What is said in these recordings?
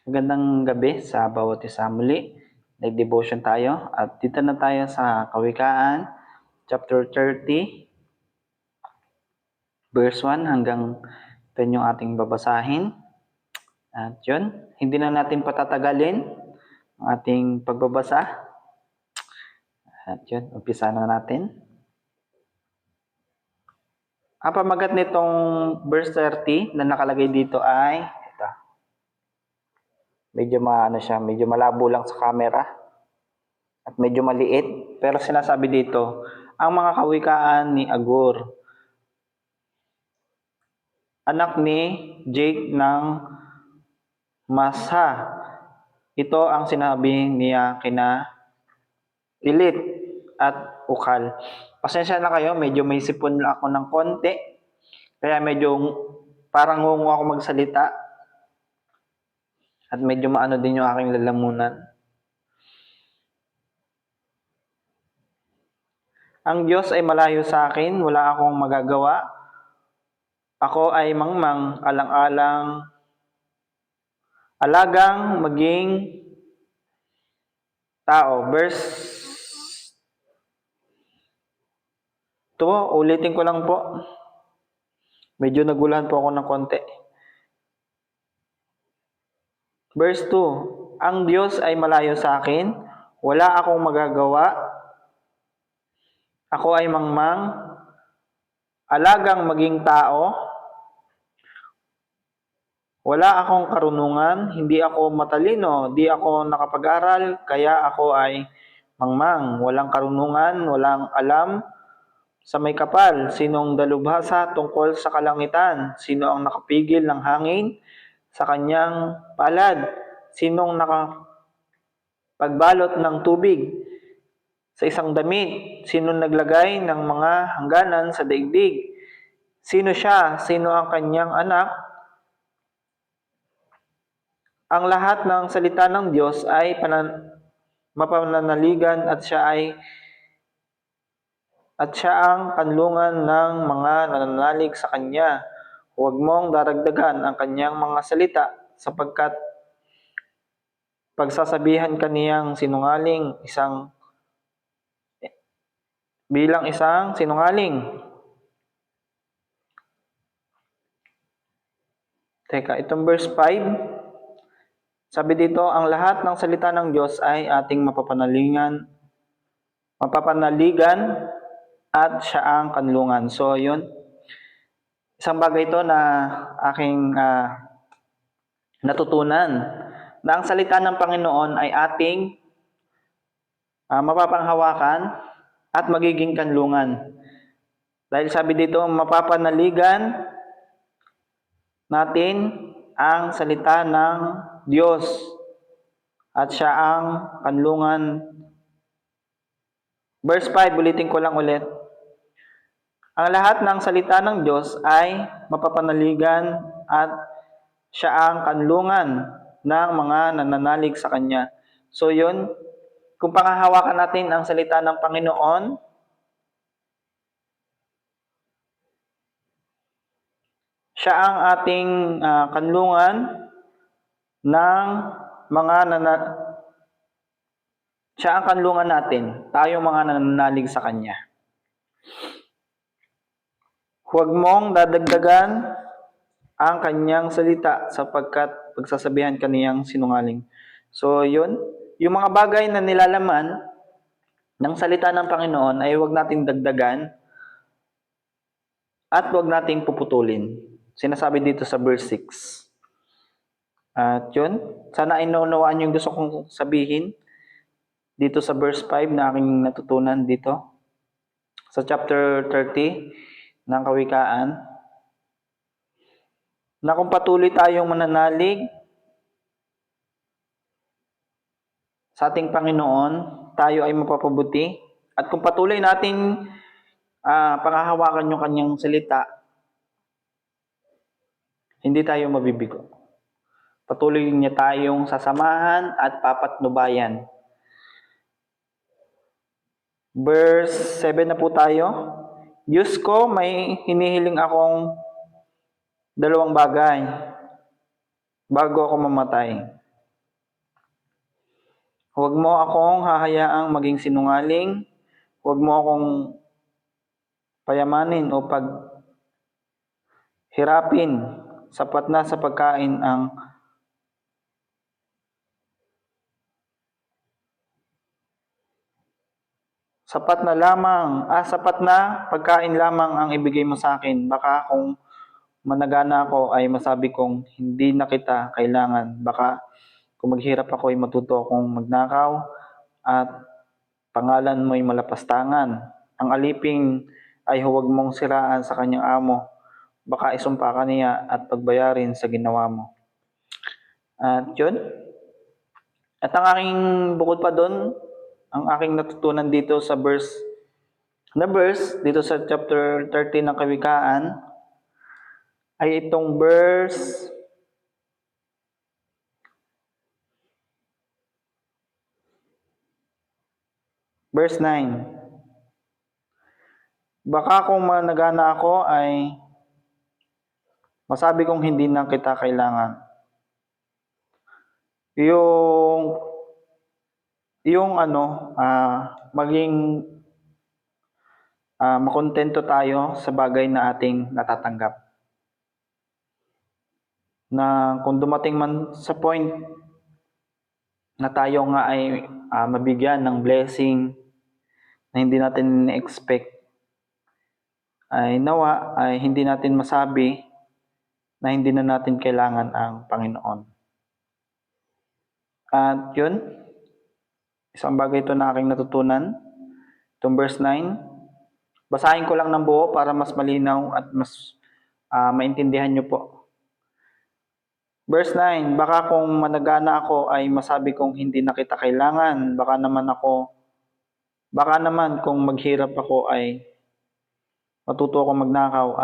Magandang gabi sa bawat isa. Muli, nag-devotion tayo at dito na tayo sa Kawikaan, chapter 30, verse 1 hanggang 10 yung ating babasahin. At yun, hindi na natin patatagalin ang ating pagbabasa. At yun, umpisa na natin. Ang pamagat nitong verse 30 na nakalagay dito ay ito. Medyo malabo lang sa camera at medyo maliit, pero sinasabi dito ang mga kawikaan ni Agur, anak ni Jake ng Masa. Ito ang sinabi niya kina Pilit at Ukal. Pasensya na kayo, medyo may sipon ako ng konti, kaya medyo parang ngungu ako magsalita at medyo maano din yung aking lalamunan. Ang Diyos ay malayo sa akin, wala akong magagawa. Ako ay mangmang, alang-alang, alagang maging tao. Verse 2, ulitin ko lang po. Medyo naguluhan po ako ng konti. Verse 2, ang Diyos ay malayo sa akin, wala akong magagawa. Ako ay mangmang, alagang maging tao. Wala akong karunungan, hindi ako matalino, di ako nakapag-aral, kaya ako ay mangmang. Walang karunungan, walang alam sa may kapal. Sinong dalubhasa tungkol sa kalangitan? Sino ang nakapigil ng hangin sa kanyang palad? Sinong nakapagbalot ng tubig sa isang damit? Sino naglagay ng mga hangganan sa daigdig? Sino siya? Sino ang kanyang anak? Ang lahat ng salita ng Diyos ay mapananaligan at siya ang kanlungan ng mga nananalig sa kanya. Huwag mong daragdagan ang kanyang mga salita sapagkat pagsasabihan kaniyang bilang isang sinungaling. Teka, itong verse 5. Sabi dito, ang lahat ng salita ng Diyos ay ating mapapanaligan at siya ang kanlungan. So, yun. Isang bagay ito na aking natutunan na ang salita ng Panginoon ay ating mapapanghawakan at magiging kanlungan. Dahil sabi dito, mapapanaligan natin ang salita ng Diyos at siya ang kanlungan. Verse 5, ulitin ko lang ulit. Ang lahat ng salita ng Diyos ay mapapanaligan at siya ang kanlungan ng mga nananalig sa Kanya. So yun, kung panghahawakan natin ang salita ng Panginoon, siya ang ating kanlungan ng mga siya ang kanlungan natin, tayong mga nananalig sa Kanya. Huwag mong dadagdagan ang Kanyang salita sapagkat pagsasabihan kaniyang sinungaling. So yun, yung mga bagay na nilalaman ng salita ng Panginoon ay huwag nating dagdagan at huwag nating puputulin. Sinasabi dito sa verse 6. At yun, sana ay naunawaan yung gusto kong sabihin dito sa verse 5 na aking natutunan dito sa chapter 30 ng Kawikaan, na kung patuloy tayong mananalig sa ating Panginoon, tayo ay mapapabuti. At kung patuloy natin panghahawakan yung Kanyang salita, hindi tayo mabibigo. Patuloy niya tayong sasamahan at papatnubayan. Verse 7 na po tayo. Diyos ko, may hinihiling akong 2 bagay bago ako mamatay. Huwag mo akong hahayaang maging sinungaling. Huwag mo akong payamanin o paghirapin. Sapat na sa pagkain ang sapat na pagkain lamang ang ibigay mo sa akin. Baka kung managana ako ay masabi kong hindi na kita kailangan. Baka kung maghirap ako ay matuto akong magnakaw at pangalan mo'y malapastangan. Ang alipin ay huwag mong siraan sa kanyang amo. Baka isumpa ka niya at pagbayarin sa ginawa mo. At yun. At ang aking bukod pa doon, ang aking natutunan dito sa verse dito sa chapter 13 ng Kawikaan ay itong verse 9. Baka kung managana ako ay masabi kong hindi na kita kailangan. Maging makontento tayo sa bagay na ating natatanggap. Na kung dumating man sa point na tayo nga ay mabigyan ng blessing na hindi natin na-expect, ay nawa ay hindi natin masabi na hindi na natin kailangan ang Panginoon. At yun, isang bagay ito na aking natutunan, itong verse 9. Basahin ko lang ng buo para mas malinaw at mas maintindihan nyo po. Verse 9, baka kung managana ako ay masabi kong hindi na kita kailangan. Baka naman kung maghirap ako ay matuto ako magnakaw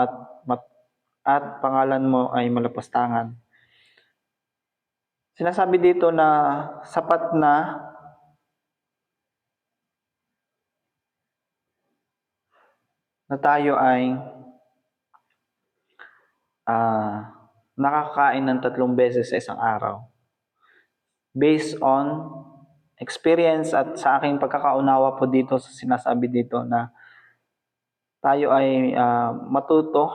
at pangalan mo ay malapastangan. Sinasabi dito na sapat na tayo ay nakakain ng 3 beses sa isang araw. Based on experience at sa aking pagkakaunawa po dito sa sinasabi dito na tayo ay matuto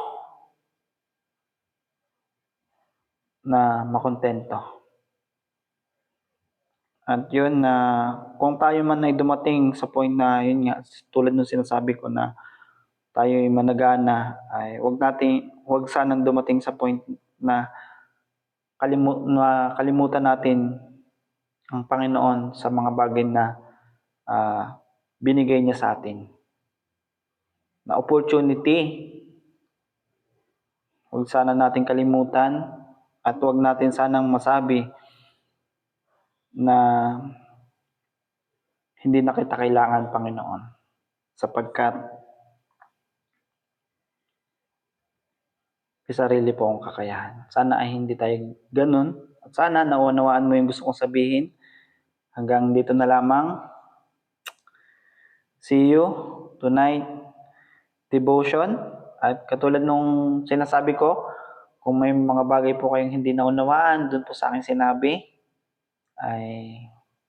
na makontento. At yun na kung tayo man ay dumating sa point na yun nga, tulad ng sinasabi ko na tayo ay managana, ay wag sanang dumating sa point na kalimutan natin ang Panginoon sa mga bagay na binigay niya sa atin. Na opportunity, huwag sana natin kalimutan at huwag natin sanang masabi na hindi na kita kailangan, Panginoon, sapagkat may sarili po akong kakayahan. Sana ay hindi tayo ganun at sana naunawaan mo yung gusto kong sabihin. Hanggang dito na lamang. See you tonight devotion. At katulad nung sinasabi ko, kung may mga bagay po kayong hindi naunawaan dun po sa aking sinabi, ay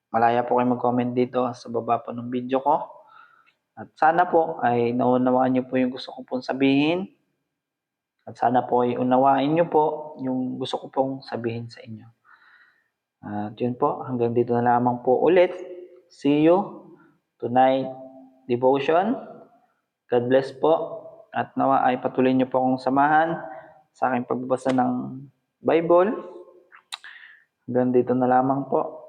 malaya po kayong mag-comment dito sa baba po ng video ko. At sana po ay naunawaan nyo po yung gusto ko pong sabihin. At sana po ay unawain nyo po yung gusto ko pong sabihin sa inyo. At yun po, hanggang dito na lamang po ulit. See you tonight devotion. God bless po. At nawa ay patuloy niyo po akong samahan sa aking pagbabasa ng Bible. Hanggang dito na lamang po.